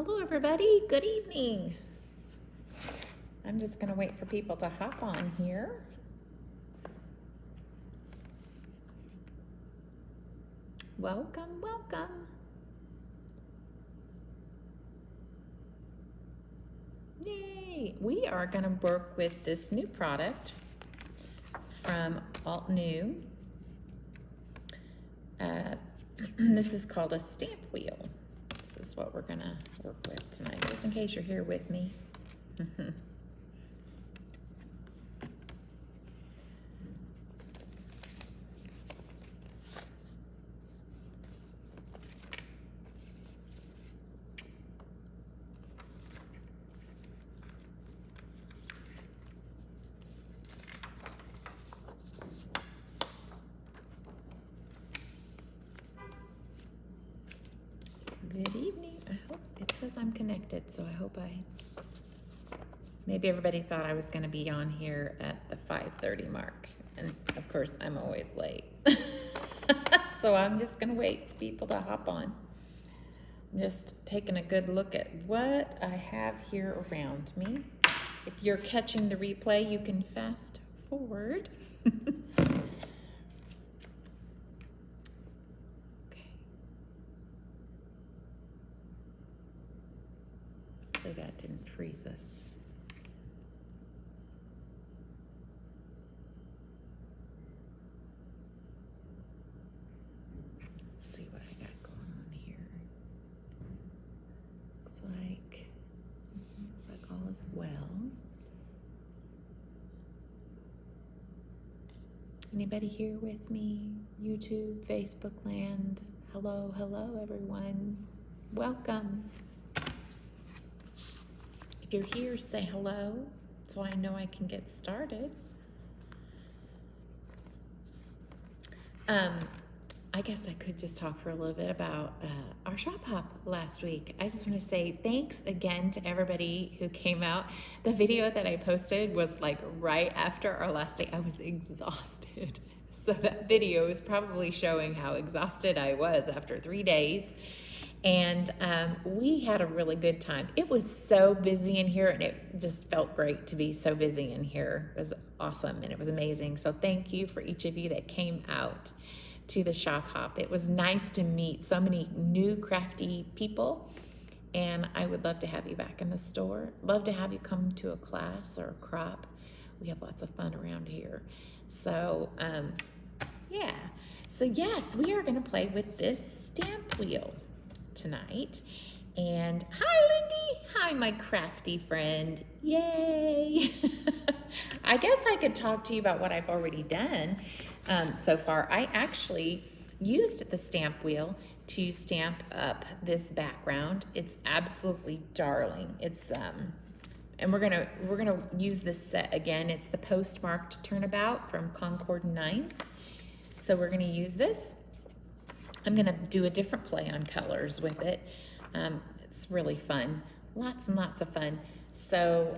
Hello everybody, good evening. I'm just gonna wait for people to hop on here. Welcome, welcome. Yay! We are gonna work with this new product from Altenew. This is called a stamp wheel. This is what we're gonna work with tonight, just in case you're here with me. Good evening. I hope it says I'm connected, so I hope maybe everybody thought I was going to be on here at the 5:30 mark, and of course I'm always late. So I'm just going to wait for people to hop on. I'm just taking a good look at what I have here around me. If you're catching the replay, you can fast forward. That didn't freeze us. Let's see what I got going on here. Looks like all is well. Anybody here with me? YouTube, Facebook land. Hello, hello everyone. Welcome. If you're here, say hello, so I know I can get started. I guess I could just talk for a little bit about our shop hop last week. I just want to say thanks again to everybody who came out. The video that I posted was like right after our last day. I was exhausted. So that video is probably showing how exhausted I was after 3 days. And we had a really good time. It was so busy in here, and it just felt great to be so busy in here. It was awesome, and it was amazing. So thank you for each of you that came out to the shop hop. It was nice to meet so many new crafty people, and I would love to have you back in the store. Love to have you come to a class or a crop. We have lots of fun around here. So yeah. So yes, we are gonna play with this stamp wheel tonight. And hi Lindy, hi my crafty friend, yay. I guess I could talk to you about what I've already done so far. I actually used the stamp wheel to stamp up this background. It's absolutely darling. It's and we're gonna use this set again. It's the Postmarked Turnabout from Concord 9th. So we're gonna use this. I'm gonna do a different play on colors with it. It's really fun, lots and lots of fun. So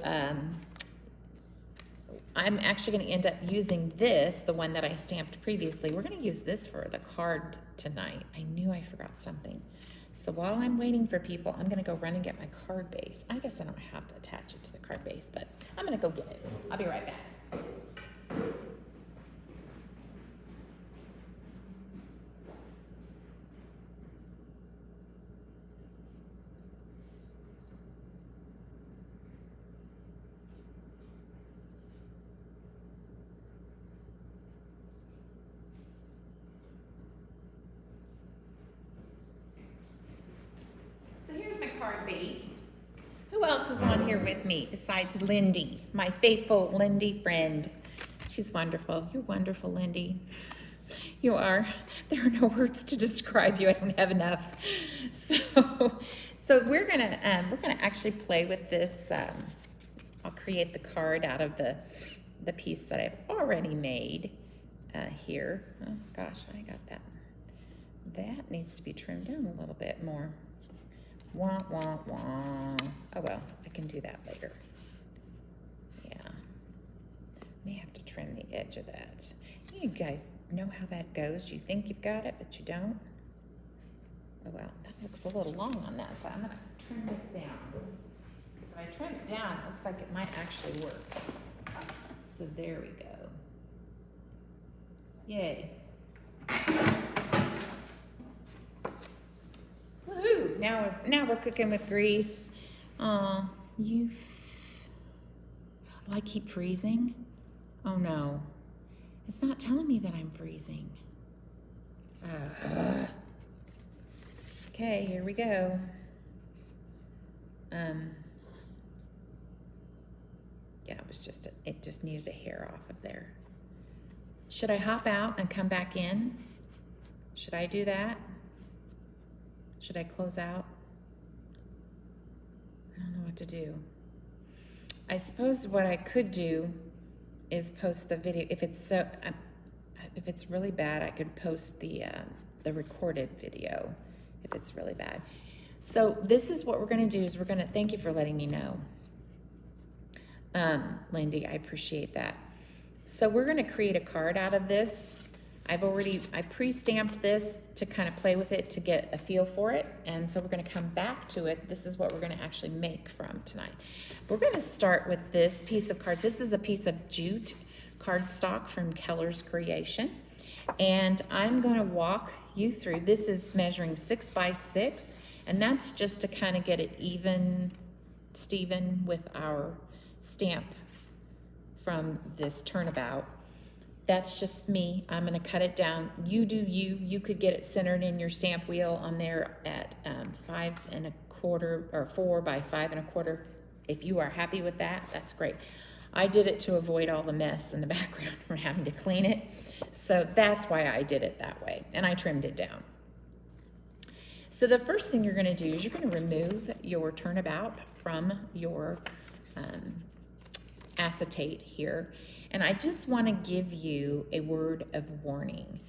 I'm actually gonna end up using this, the one that I stamped previously. We're gonna use this for the card tonight. I knew I forgot something. So while I'm waiting for people, I'm gonna go run and get my card base. I guess I don't have to attach it to the card base, but I'm gonna go get it. I'll be right back. Card base. Who else is on here with me besides Lindy, my faithful Lindy friend? She's wonderful. You're wonderful, Lindy. You are. There are no words to describe you. I don't have enough. So we're gonna actually play with this. I'll create the card out of the piece that I've already made here. Oh gosh, I got that. That needs to be trimmed down a little bit more. Wah, wah, wah. Oh well, I can do that later. Yeah. May have to trim the edge of that. You guys know how that goes. You think you've got it, but you don't. Oh wow, that looks a little long on that side. I'm gonna trim this down. If I trim it down, it looks like it might actually work. So there we go. Yay. Woohoo! Now we're cooking with grease. Oh, I keep freezing. Oh no, it's not telling me that I'm freezing. Okay, here we go. Yeah, it just needed a hair off of there. Should I hop out and come back in? Should I do that? Should I close out? I don't know what to do. I suppose what I could do is post the video. If it's really bad, I could post the recorded video if it's really bad. So this is what we're gonna do is thank you for letting me know. Lindy, I appreciate that. So we're gonna create a card out of this. I pre-stamped this to kind of play with it to get a feel for it. And so we're gonna come back to it. This is what we're gonna actually make from tonight. We're gonna start with this piece of card. This is a piece of jute cardstock from Keller's Creation. And I'm gonna walk you through, this is measuring 6 by 6, and that's just to kind of get it Steven with our stamp from this turnabout. That's just me. I'm gonna cut it down. You do you. You could get it centered in your stamp wheel on there at 5 1/4 or 4 by 5 1/4. If you are happy with that, that's great. I did it to avoid all the mess in the background from having to clean it. So that's why I did it that way, and I trimmed it down. So the first thing you're gonna do is you're gonna remove your turnabout from your acetate here. And I just wanna give you a word of warning.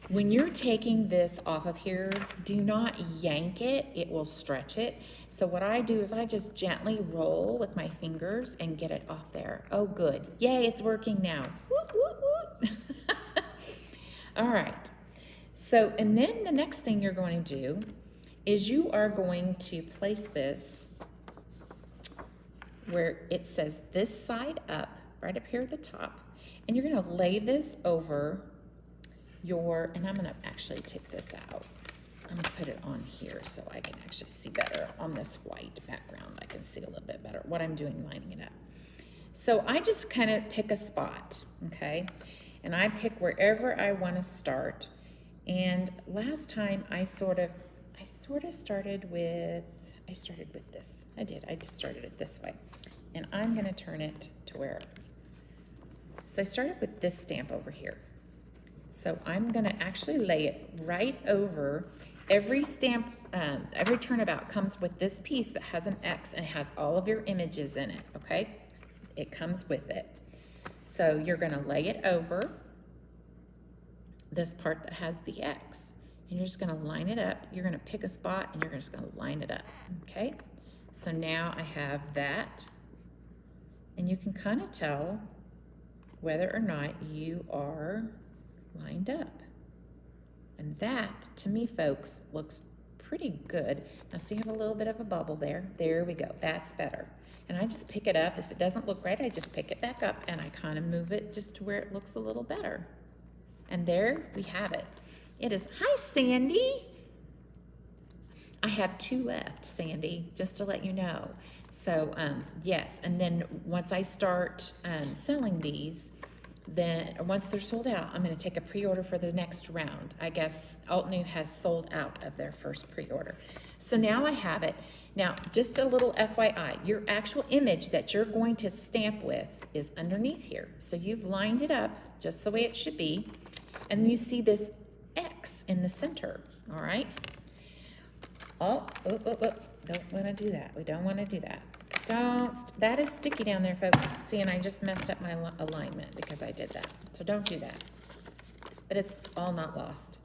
When you're taking this off of here, do not yank it, it will stretch it. So what I do is I just gently roll with my fingers and get it off there. Oh good, yay, it's working now. Whoop, whoop, whoop. All right, so and then the next thing you're going to do is you are going to place this where it says this side up, right up here at the top, and you're gonna lay this over your, and I'm gonna actually take this out. I'm gonna put it on here so I can actually see better on this white background. I can see a little bit better what I'm doing lining it up. So I just kind of pick a spot, okay? And I pick wherever I wanna start. And last time I sort of started with, this. I just started it this way. And I'm gonna turn it to where, so I started with this stamp over here. So I'm gonna actually lay it right over every stamp, every turnabout comes with this piece that has an X and it has all of your images in it, okay? It comes with it. So you're gonna lay it over this part that has the X. And you're just gonna line it up. You're gonna pick a spot and you're just gonna line it up, okay? So now I have that. And you can kind of tell whether or not you are lined up. And that, to me, folks, looks pretty good. Now see, I have a little bit of a bubble there. There we go, that's better. And I just pick it up. If it doesn't look right, I just pick it back up and I kind of move it just to where it looks a little better. And there we have it. It is, hi Sandy. I have 2 left, Sandy, just to let you know. So yes, and then once I start selling these, then once they're sold out, I'm gonna take a pre-order for the next round. I guess Altenew has sold out of their first pre-order. So now I have it. Now, just a little FYI, your actual image that you're going to stamp with is underneath here. So you've lined it up just the way it should be. And you see this X in the center, all right? Oh, don't wanna do that. We don't wanna do that. That is sticky down there, folks. See, and I just messed up my alignment because I did that. So don't do that. But it's all not lost.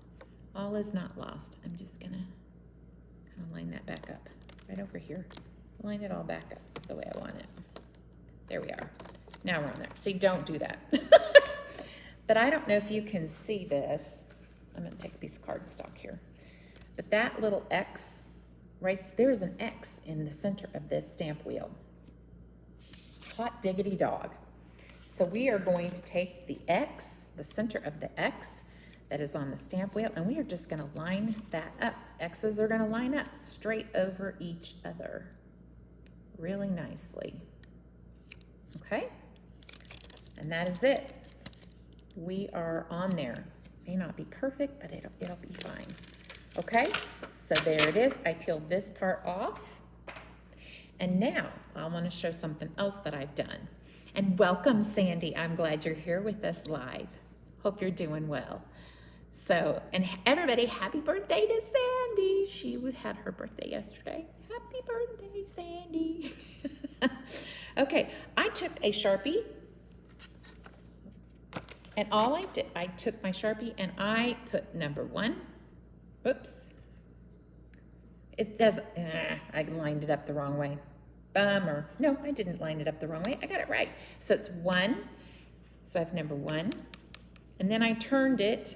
All is not lost. I'm just gonna kind of line that back up right over here. Line it all back up the way I want it. There we are. Now we're on there. See, don't do that. But I don't know if you can see this. I'm gonna take a piece of cardstock here. But that little X, right, there's an X in the center of this stamp wheel. Hot diggity dog. So we are going to take the X, the center of the X that is on the stamp wheel, and we are just gonna line that up. X's are gonna line up straight over each other really nicely. Okay? And that is it. We are on there. May not be perfect, but it'll be fine. Okay? So there it is. I peeled this part off. And now I want to show something else that I've done. And welcome, Sandy. I'm glad you're here with us live. Hope you're doing well. So, and everybody, happy birthday to Sandy. She had her birthday yesterday. Happy birthday, Sandy. Okay, I took a Sharpie, and all I did, I took my Sharpie and I put number 1. Oops. It does, I lined it up the wrong way. Bummer. No, I didn't line it up the wrong way. I got it right. So it's 1. So I have number 1. And then I turned it.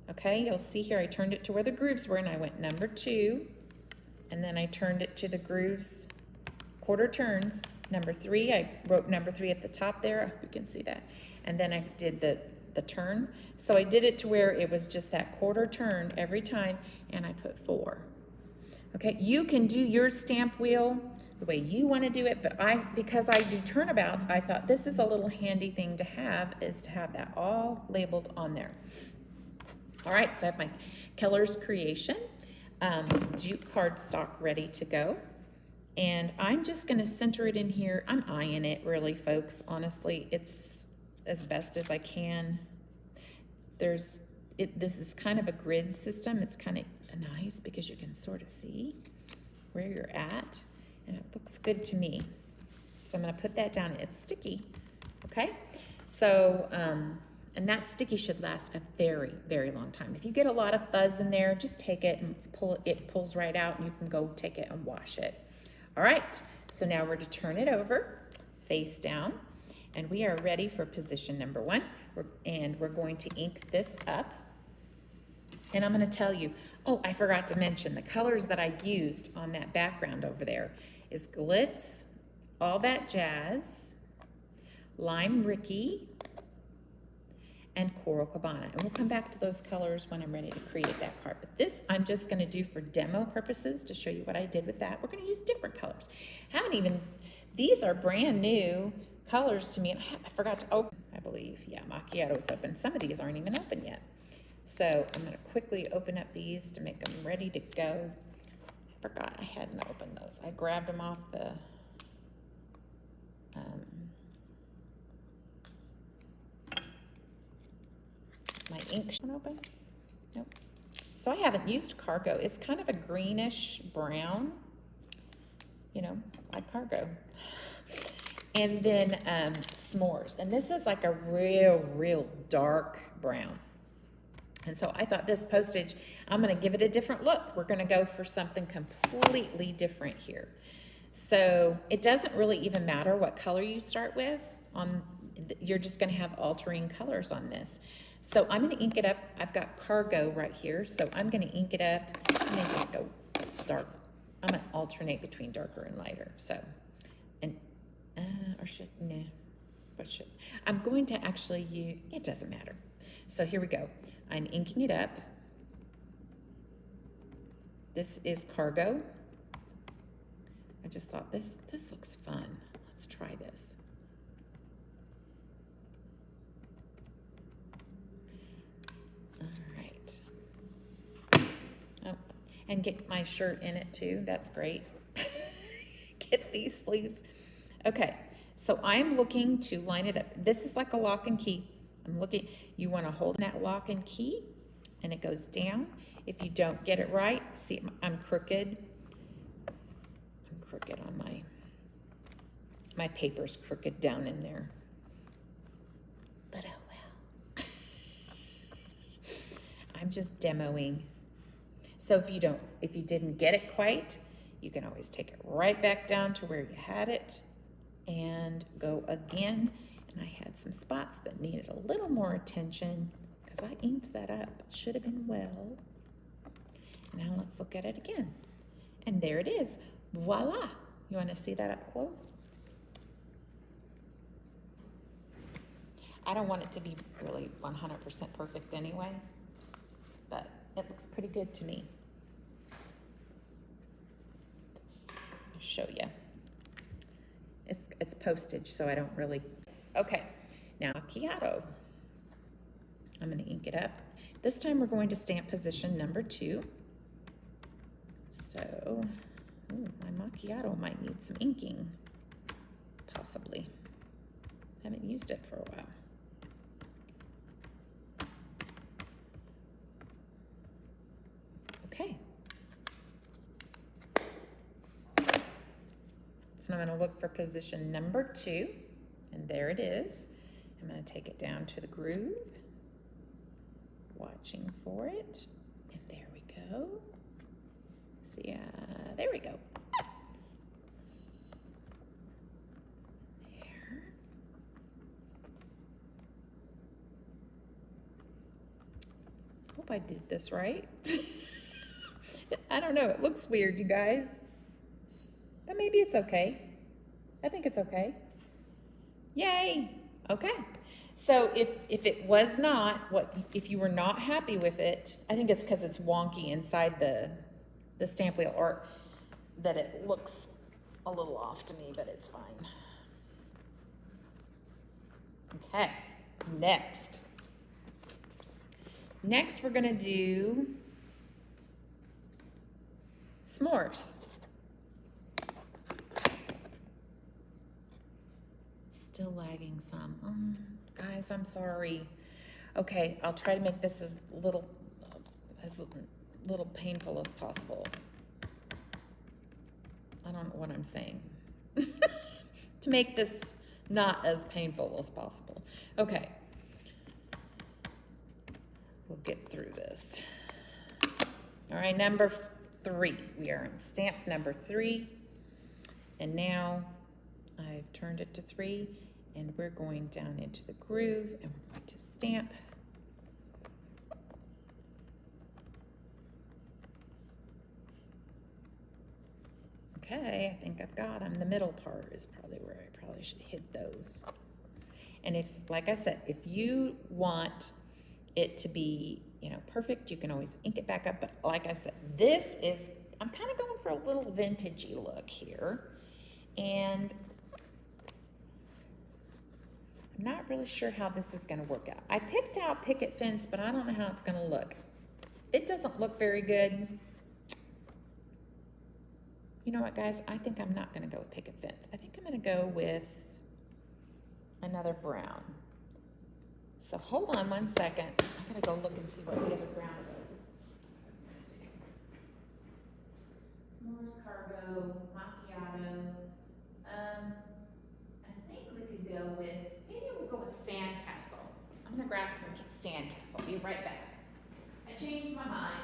Okay, you'll see here I turned it to where the grooves were, and I went number 2. And then I turned it to the grooves, quarter turns. Number 3, I wrote number 3 at the top there. I hope you can see that. And then I did the turn. So I did it to where it was just that quarter turn every time, and I put 4. Okay, you can do your stamp wheel the way you want to do it, but because I do turnabouts, I thought this is a little handy thing to have, is to have that all labeled on there. All right, so I have my Keller's Creation jute cardstock ready to go. And I'm just gonna center it in here. I'm eyeing it really, folks. Honestly, it's as best as I can. This is kind of a grid system. It's kind of nice because you can sort of see where you're at, and it looks good to me. So I'm gonna put that down. It's sticky, okay? So, and that sticky should last a very, very long time. If you get a lot of fuzz in there, just take it and pull it. It pulls right out, and you can go take it and wash it. All right, so now we're to turn it over, face down, and we are ready for position number 1. And we're going to ink this up. And I'm gonna tell you, oh, I forgot to mention the colors that I used on that background over there is Glitz, All That Jazz, Lime Rickey, and Coral Cabana. And we'll come back to those colors when I'm ready to create that card. But this I'm just gonna do for demo purposes to show you what I did with that. We're gonna use different colors. These are brand new colors to me, and I forgot to open, I believe. Yeah, Macchiato's open. Some of these aren't even open yet. So I'm gonna quickly open up these to make them ready to go. I forgot I hadn't opened those. I grabbed them off the, my ink one open? Nope. So I haven't used Cargo. It's kind of a greenish brown, you know, like Cargo. And then S'mores. And this is like a real dark brown. And so I thought this postage, I'm gonna give it a different look. We're gonna go for something completely different here. So it doesn't really even matter what color you start with. You're just gonna have altering colors on this. So I'm gonna ink it up. I've got Cargo right here, so I'm gonna ink it up. I'm gonna just go dark. I'm gonna alternate between darker and lighter. So, and, I'm going to actually use, it doesn't matter. So here we go. I'm inking it up. This is Cargo. I just thought this looks fun. Let's try this. All right. Oh, and get my shirt in it too. That's great. Get these sleeves. Okay, so I'm looking to line it up. This is like a lock and key. I'm looking, you want to hold that lock and key, and it goes down. If you don't get it right, see, I'm crooked. I'm crooked on my paper's crooked down in there. But oh well. I'm just demoing. So if you didn't get it quite, you can always take it right back down to where you had it and go again. And I had some spots that needed a little more attention because I inked that up. Should have been well. Now let's look at it again. And there it is. Voila. You want to see that up close? I don't want it to be really 100% perfect anyway, but it looks pretty good to me. I'll show you. It's postage, so I don't really. Okay, now Macchiato. I'm going to ink it up. This time we're going to stamp position number 2. So, ooh, my Macchiato might need some inking, possibly. Haven't used it for a while. Okay. So I'm going to look for position number 2, and there it is. I'm going to take it down to the groove, watching for it, and there we go. See, there we go. There. Hope I did this right. I don't know, it looks weird, you guys. But maybe it's okay. I think it's okay. Yay! Okay. So if it was not, if you were not happy with it, I think it's because it's wonky inside the stamp wheel, or that it looks a little off to me, but it's fine. Okay, next. Next we're gonna do s'mores. Still lagging some. Guys, I'm sorry. Okay, I'll try to make this as little painful as possible. I don't know what I'm saying. To make this not as painful as possible. Okay. We'll get through this. All right, number 3. We are on stamp number 3. And now I've turned it to 3, and we're going down into the groove, and we're going to stamp. Okay, I think I've got them. The middle part is probably where I probably should hit those. And if, like I said, if you want it to be, perfect, you can always ink it back up. But like I said, I'm kind of going for a little vintagey look here. And I'm not really sure how this is going to work out. I picked out picket fence, but I don't know how it's going to look. It doesn't look very good. You know what, guys? I think I'm not going to go with picket fence. I think I'm going to go with another brown. So hold on one second. I got to go look and see what the other brown is. S'mores Cargo, Macchiato. I think we could go with, maybe we'll go with Sandcastle. I'm going to grab some Sandcastle. I'll be right back. I changed my mind.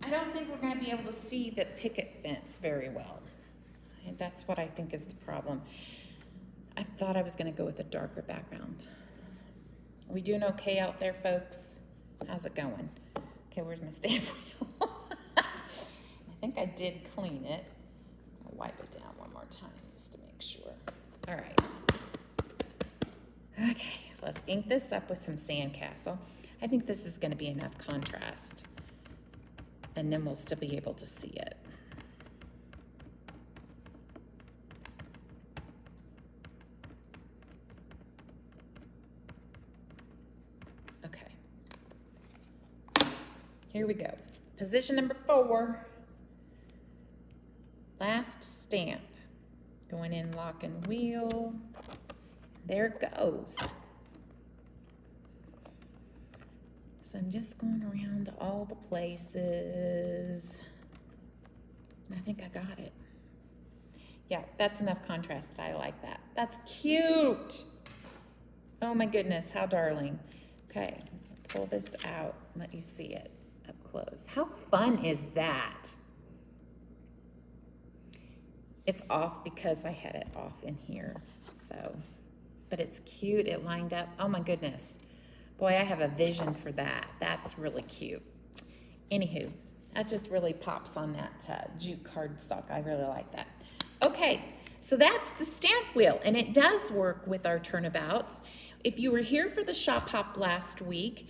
I don't think we're going to be able to see the picket fence very well. And that's what I think is the problem. I thought I was going to go with a darker background. Are we doing okay out there, folks? How's it going? Okay, where's my stamp wheel? I think I did clean it. I'll wipe it down one more time just to make sure. All right. Okay, let's ink this up with some Sandcastle. I think this is going to be enough contrast. And then we'll still be able to see it. Okay. Here we go. Position number 4. Last stamp. Going in lock and wheel. There it goes. So I'm just going around all the places. And I think I got it. Yeah, that's enough contrast. I like that. That's cute. Oh my goodness, how darling. Okay, pull this out and let you see it up close. How fun is that? It's off because I had it off in here, so, but it's cute. It lined up. Oh my goodness. Boy, I have a vision for that. That's really cute. Anywho, that just really pops on that jute cardstock. I really like that. Okay, so that's the stamp wheel, and it does work with our turnabouts. If you were here for the shop hop last week,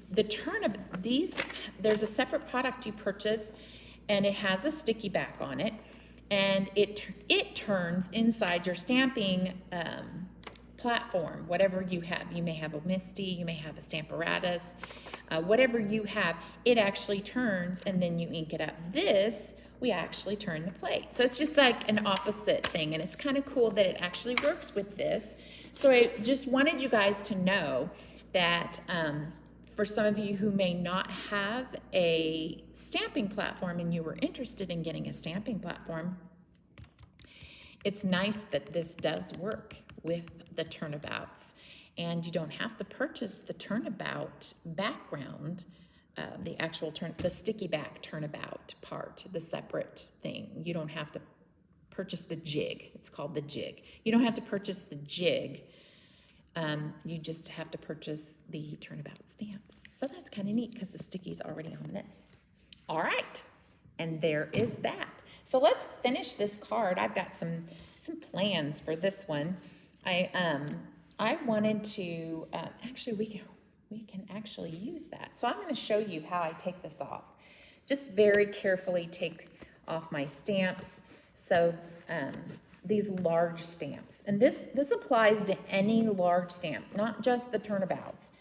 there's a separate product you purchase, and it has a sticky back on it, and it turns inside your stamping platform, whatever you have. You may have a MISTI, you may have a Stamparatus, whatever you have, it actually turns and then you ink it up. This, we actually turn the plate. So it's just like an opposite thing, and it's kind of cool that it actually works with this. So I just wanted you guys to know that for some of you who may not have a stamping platform and you were interested in getting a stamping platform, it's nice that this does work with the turnabouts, and you don't have to purchase the turnabout background, the sticky back turnabout part, the separate thing. You don't have to purchase the jig. It's called the jig. You don't have to purchase the jig. You just have to purchase the turnabout stamps. So that's kind of neat because the sticky's already on this. All right, and there is that. So let's finish this card. I've got some plans for this one. I wanted to, actually we can actually use that. So I'm going to show you how I take this off. Just very carefully take off my stamps. So these large stamps, and this applies to any large stamp, not just the turnabouts.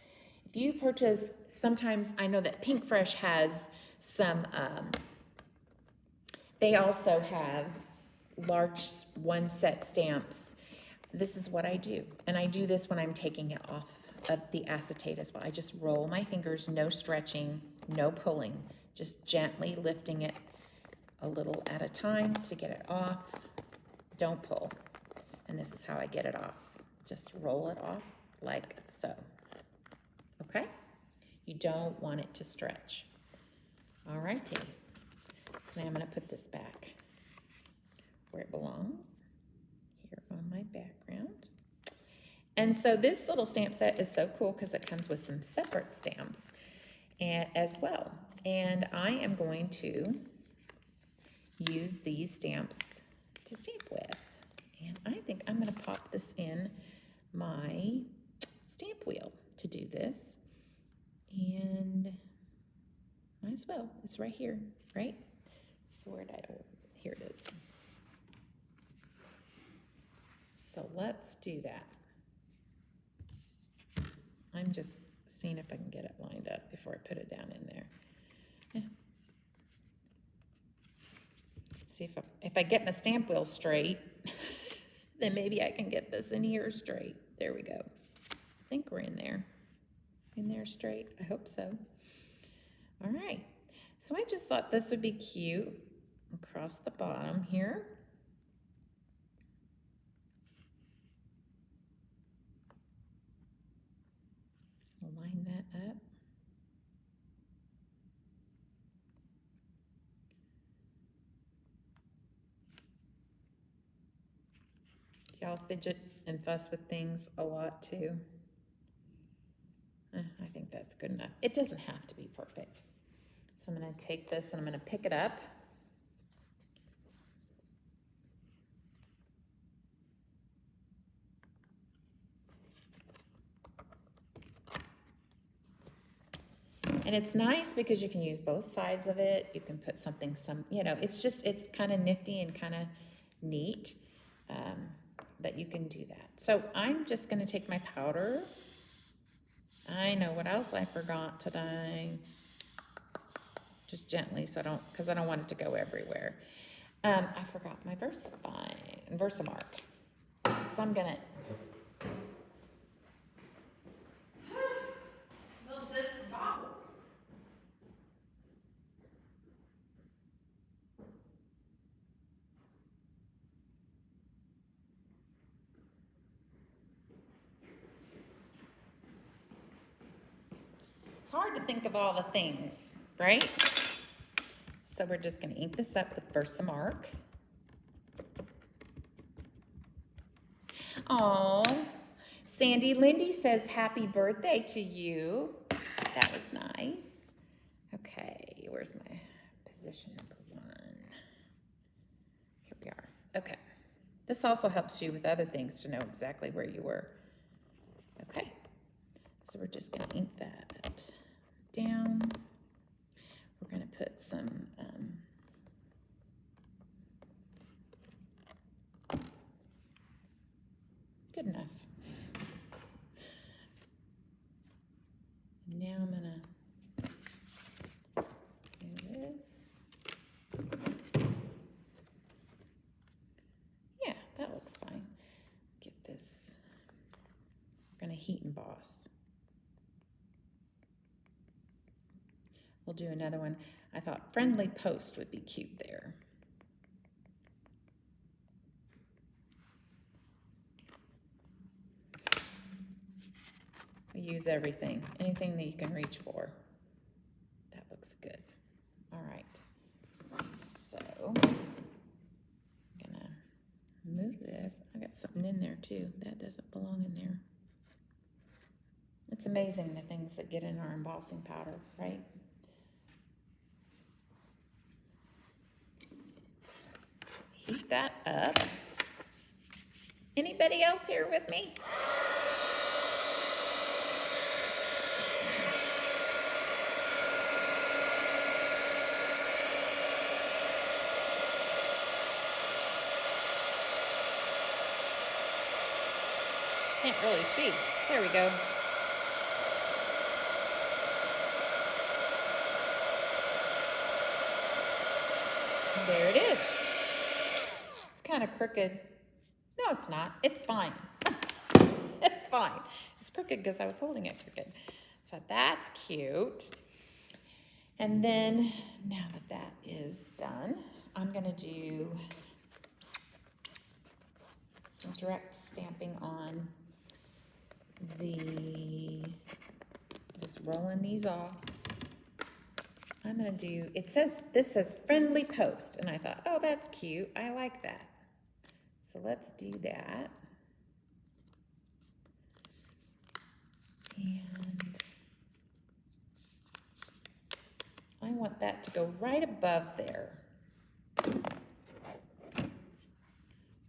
If you purchase, sometimes I know that Pink Fresh has some, they also have large one set stamps. This is what I do, and I do this when I'm taking it off of the acetate as well. I just roll my fingers, no stretching, no pulling, just gently lifting it a little at a time to get it off. Don't pull. And this is how I get it off. Just roll it off like so. Okay? You don't want it to stretch. All righty. So now I'm going to put this back where it belongs, here on my background. And so this little stamp set is so cool because it comes with some separate stamps as well. And I am going to use these stamps to stamp with. And I think I'm going to pop this in my stamp wheel to do this. And might as well. It's right here, right? So where did here it is. So let's do that. I'm just seeing if I can get it lined up before I put it down in there. Yeah. See if I get my stamp wheel straight, then maybe I can get this in here straight. There we go. I think we're in there. In there straight. I hope so. All right. So I just thought this would be cute across the bottom here. Line that up. Y'all fidget and fuss with things a lot too. I think that's good enough. It doesn't have to be perfect. So I'm going to take this and I'm going to pick it up. And it's nice because you can use both sides of it. You can put something, it's kind of nifty and kind of neat that you can do that. So I'm just going to take my powder. I know what else I forgot today. Just gently, because I don't want it to go everywhere. I forgot my VersaMark. getting VersaMark. Because I'm gonna build this bottle. It's hard to think of all the things, right? So we're just gonna ink this up with VersaMark. Oh, Sandy Lindy says happy birthday to you. That was nice. Okay, where's my position number 1? Here we are. Okay. This also helps you with other things to know exactly where you were. Okay. So we're just going to ink that down. We're going to put some good enough. Now I'm going to do this. Yeah, that looks fine. Get this. We're going to heat emboss. We'll do another one. I thought friendly post would be cute there. We use everything, anything that you can reach for. That looks good. All right. So I'm gonna move this. I got something in there too. That doesn't belong in there. It's amazing the things that get in our embossing powder, right? Heat that up. Anybody else here with me? Can't really see. There we go. There it is. It's kind of crooked. No, it's not. It's fine. It's fine. It's crooked because I was holding it crooked. So that's cute. And then now that that is done, I'm going to do some direct stamping on just rolling these off. I'm gonna do, this says friendly post, and I thought, oh, that's cute, I like that. So let's do that. And I want that to go right above there.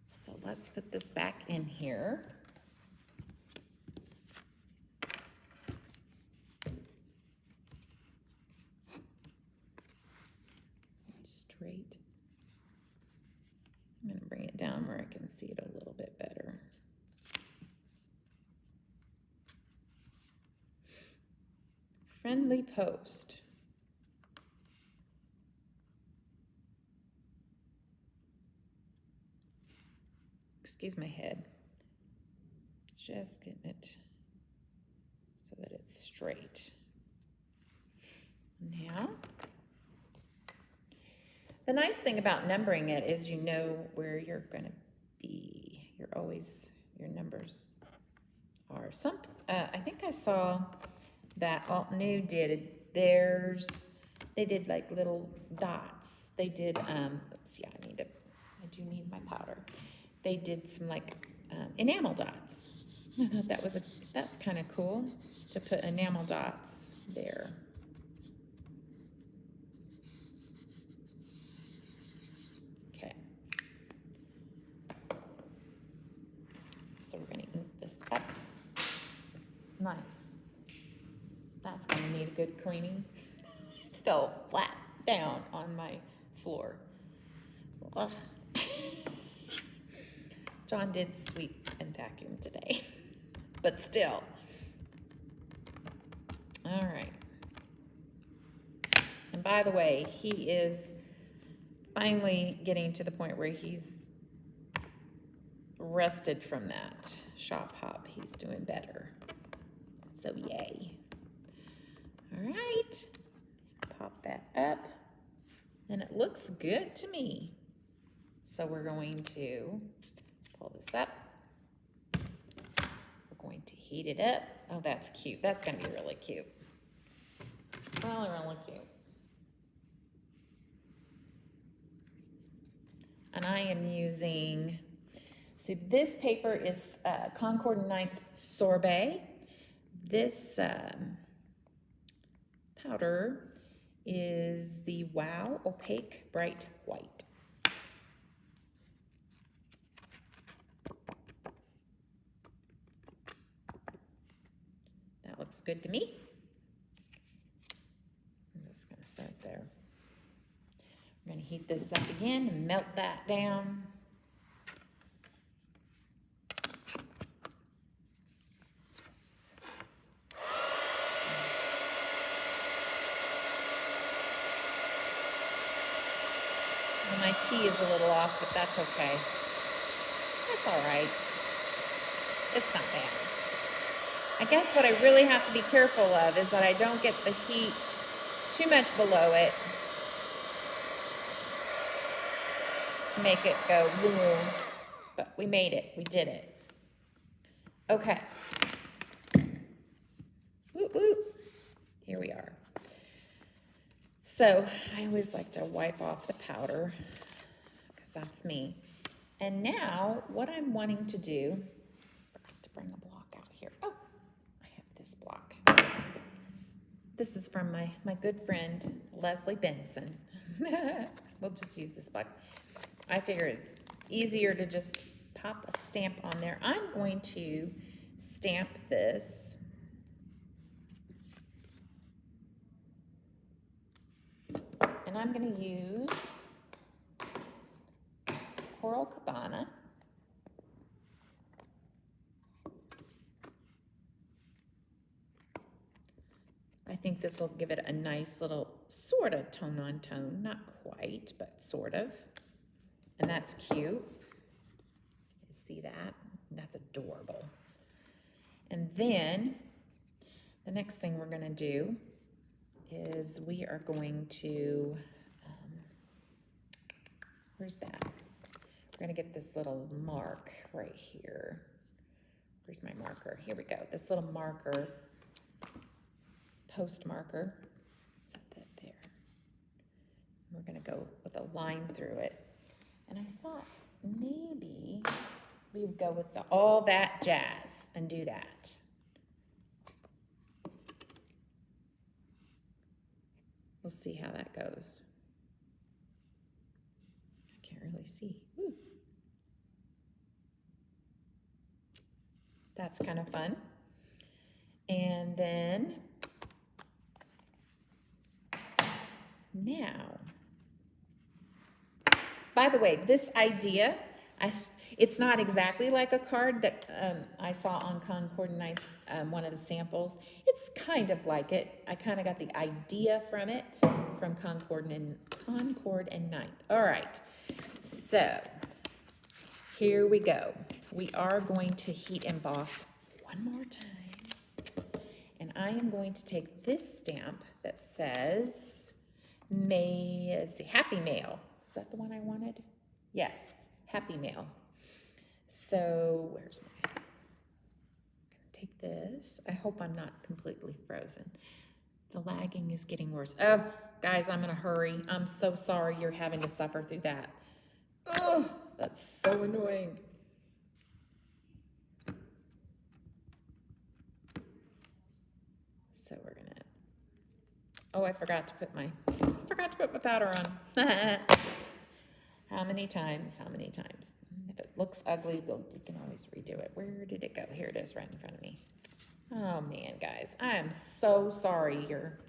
So let's put this back in here. Straight. I'm going to bring it down where I can see it a little bit better. Friendly post. Excuse my head. Just getting it so that it's straight. Now, the nice thing about numbering it is you know where you're going to be. Your numbers are I think I saw that Altenew did theirs. They did like little dots. They did, oops, yeah, I do need my powder. They did some like enamel dots. I thought that's kind of cool to put enamel dots there. So we're going to ink this up. Nice. That's going to need a good cleaning. It fell flat down on my floor. Ugh. John did sweep and vacuum today, but still. All right. And by the way, he is finally getting to the point where he's rested from that shop hop. He's doing better. So yay. All right, pop that up. And it looks good to me. So we're going to pull this up. We're going to heat it up. Oh, that's cute. That's gonna be really cute. Really, really cute. And I am using, see, this paper is Concord 9th Sorbet. This powder is the Wow Opaque Bright White. That looks good to me. I'm just gonna start there. We're gonna heat this up again and melt that down. My tea is a little off, but that's okay. That's all right. It's not bad. I guess what I really have to be careful of is that I don't get the heat too much below it to make it go boom. But we made it. We did it. Okay. Whoop, whoop. Here we are. So I always like to wipe off the powder because that's me. And now what I'm wanting to do, I forgot to bring a block out here. Oh, I have this block. This is from my good friend, Leslie Benson. We'll just use this block. I figure it's easier to just pop a stamp on there. I'm going to stamp this. And I'm going to use Coral Cabana. I think this will give it a nice little sort of tone on tone. Not quite, but sort of. And that's cute. You see that? That's adorable. And then the next thing we're going to do is we are going to, where's that? We're going to get this little mark right here. Where's my marker? Here we go. This little marker, post marker. Set that there. We're going to go with a line through it. And I thought maybe we would go with all that jazz and do that. We'll see how that goes. I can't really see. Ooh. That's kind of fun. And then now, by the way, this idea, it's not exactly like a card that I saw on Concord 9th, one of the samples. It's kind of like it. I kind of got the idea from it, from Concord and 9th. All right, so here we go. We are going to heat emboss one more time. And I am going to take this stamp that says, Happy Mail. Is that the one I wanted? Yes, Happy Mail. So where's my, I'm gonna take this. I hope I'm not completely frozen. The lagging is getting worse. Oh, guys, I'm gonna hurry. I'm so sorry you're having to suffer through that. Oh, that's so annoying. So we're gonna, oh, I forgot to put my powder on. How many times? If it looks ugly, we can always redo it. Where did it go? Here it is right in front of me. Oh man, guys, I am so sorry you're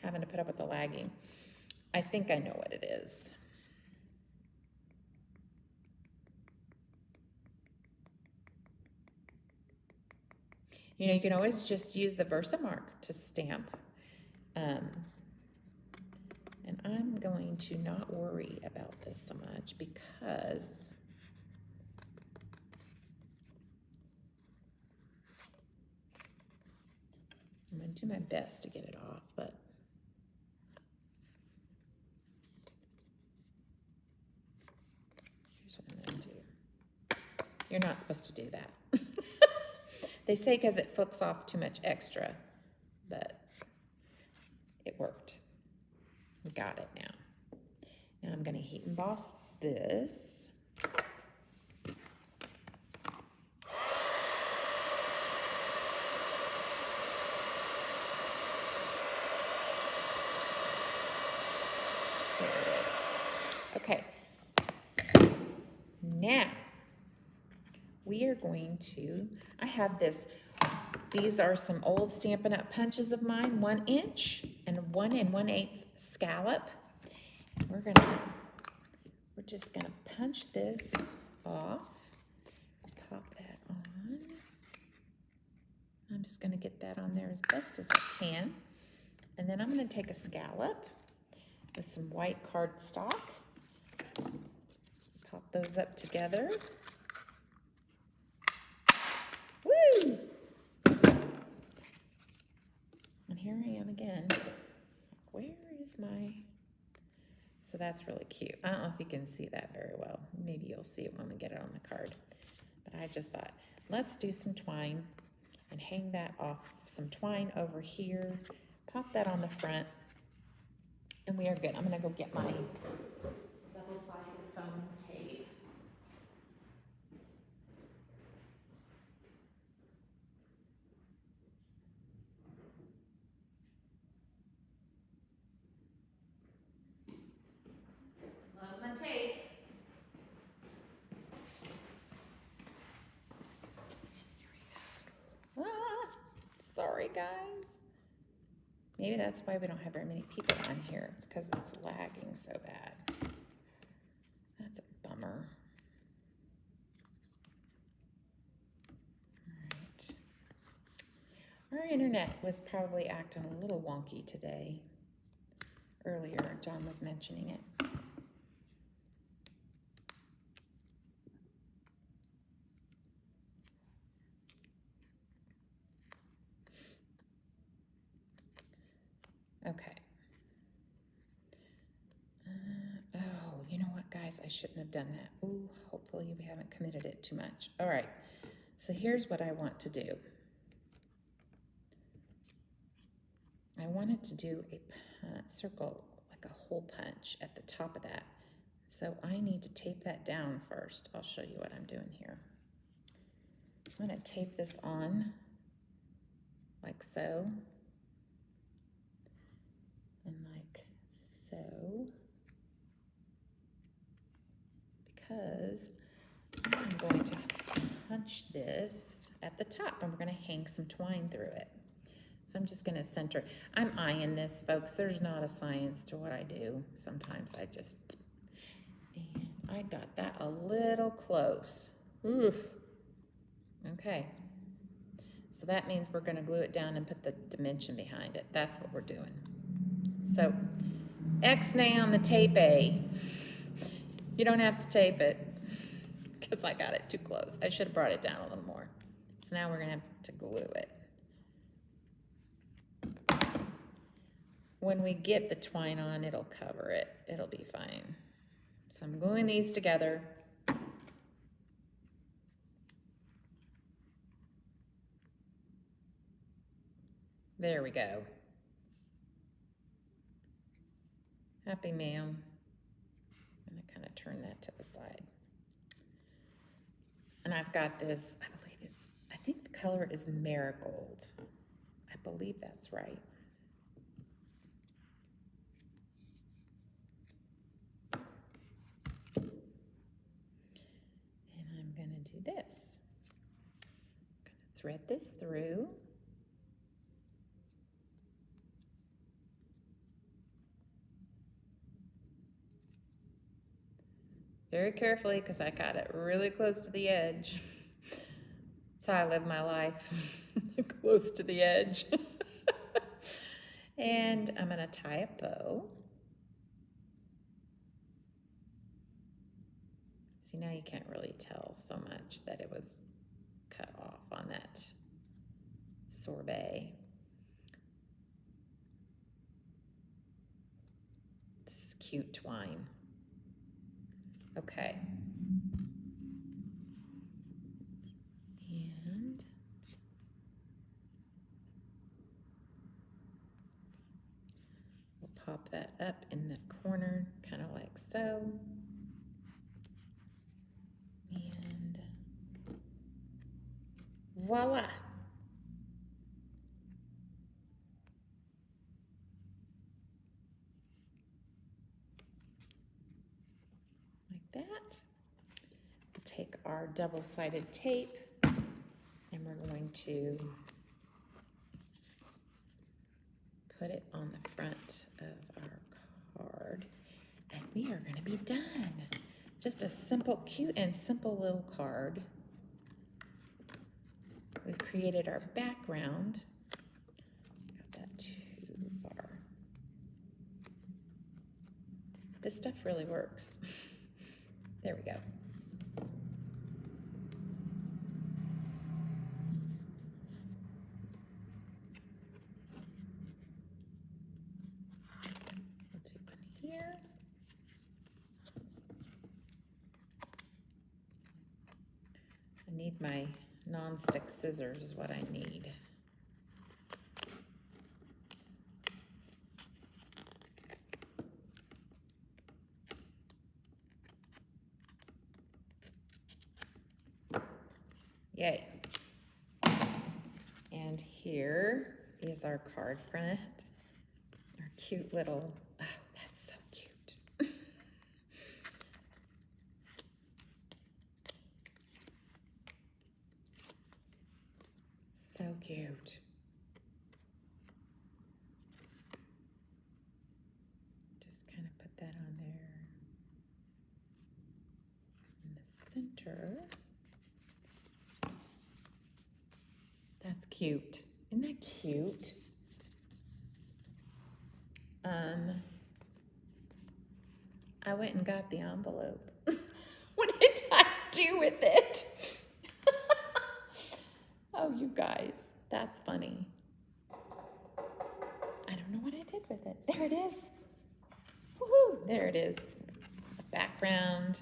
having to put up with the lagging. I think I know what it is. You know, you can always just use the VersaMark to stamp. And I'm going to not worry about this so much because I'm doing my best to get it off, but here's what I'm gonna do. You're not supposed to do that. They say because it flicks off too much extra, but it worked. We got it now. Now I'm gonna heat emboss this. Okay, now we are going to, I have this, these are some old Stampin' Up! Punches of mine, 1 inch and 1 1/8 scallop. We're just gonna punch this off, pop that on. I'm just gonna get that on there as best as I can. And then I'm gonna take a scallop with some white cardstock. Pop those up together. Woo! And here I am again. Where is my... So that's really cute. I don't know if you can see that very well. Maybe you'll see it when we get it on the card. But I just thought, let's do some twine and hang that off. Some twine over here. Pop that on the front. And we are good. I'm gonna go get my double-sided foam tape. Love my tape. Sorry, guys. Maybe that's why we don't have very many people on here. It's because it's lagging so bad. That's a bummer. All right. Our internet was probably acting a little wonky today. Earlier, John was mentioning it. Okay. Oh, you know what, guys? I shouldn't have done that. Ooh, hopefully we haven't committed it too much. All right. So here's what I want to do. I wanted to do a circle, like a hole punch at the top of that. So I need to tape that down first. I'll show you what I'm doing here. So I'm going to tape this on like so. And like so, because I'm going to punch this at the top and we're going to hang some twine through it. So I'm just going to center. I'm eyeing this, folks. There's not a science to what I do. Sometimes I just, and I got that a little close. Oof. Okay. So that means we're going to glue it down and put the dimension behind it. That's what we're doing. So, X-nay on the tape A. You don't have to tape it because I got it too close. I should have brought it down a little more. So now we're going to have to glue it. When we get the twine on, it'll cover it. It'll be fine. So I'm gluing these together. There we go. Happy mail. I'm going to kind of turn that to the side. And I've got this, I think the color is marigold. I believe that's right. And I'm going to do this. I'm going to thread this through. Very carefully, because I got it really close to the edge. That's how I live my life, close to the edge. And I'm gonna tie a bow. See, now you can't really tell so much that it was cut off on that sorbet. cute twine. Okay. And we'll pop that up in the corner, kind of like so. And voila. That. We'll take our double-sided tape and we're going to put it on the front of our card, and we are going to be done. Just a simple, cute and simple little card. We've created our background. Got that too far. This stuff really works. There we go. We'll do one here. I need my non-stick scissors is what I need. Yay. And here is our card front. Our cute little, oh, that's so cute. So cute. Just kind of put that on there in the center. That's cute. Isn't that cute? I went and got the envelope. What did I do with it? Oh, you guys, that's funny. I don't know what I did with it. There it is. Woohoo! There it is. Background.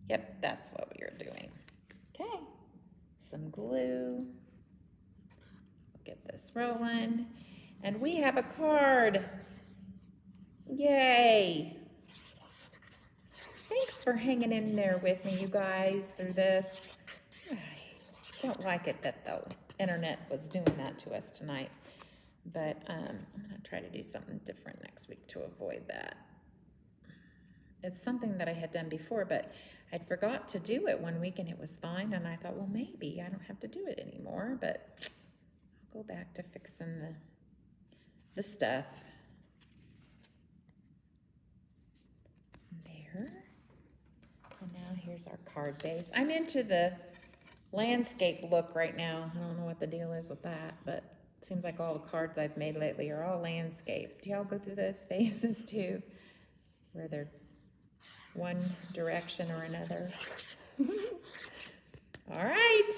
Yep, that's what we were doing. Okay. Some glue. Get this rolling, and we have a card. Yay! Thanks for hanging in there with me, you guys, through this. I don't like it that the internet was doing that to us tonight, but I'm gonna try to do something different next week to avoid that. It's something that I had done before, but I'd forgot to do it one week and it was fine, and I thought, well, maybe I don't have to do it anymore, but go back to fixing the stuff. There. And now here's our card base. I'm into the landscape look right now. I don't know what the deal is with that, but it seems like all the cards I've made lately are all landscape. Do y'all go through those phases too, where they're one direction or another? All right.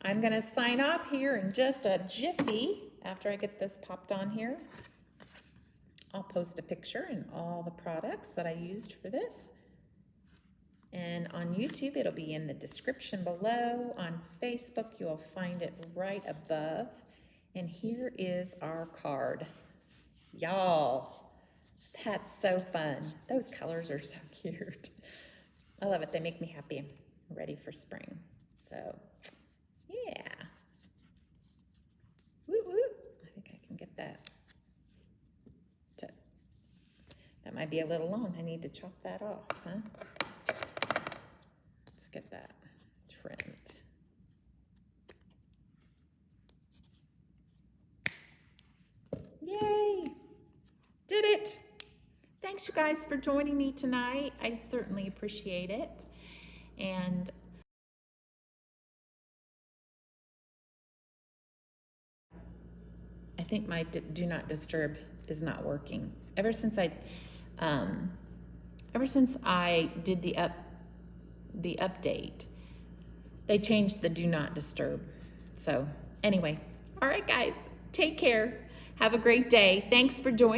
I'm gonna sign off here in just a jiffy after I get this popped on here. I'll post a picture and all the products that I used for this. And on YouTube, it'll be in the description below. On Facebook, you'll find it right above. And here is our card. Y'all, that's so fun. Those colors are so cute. I love it. They make me happy. I'm ready for spring. So, yeah. Woo woo. I think I can get that. That might be a little long. I need to chop that off, huh? Let's get that trimmed. Yay! Did it! Thanks, you guys, for joining me tonight. I certainly appreciate it. And I think my do not disturb is not working. Ever since I did the update, they changed the do not disturb. So anyway, all right, guys, take care. Have a great day. Thanks for joining.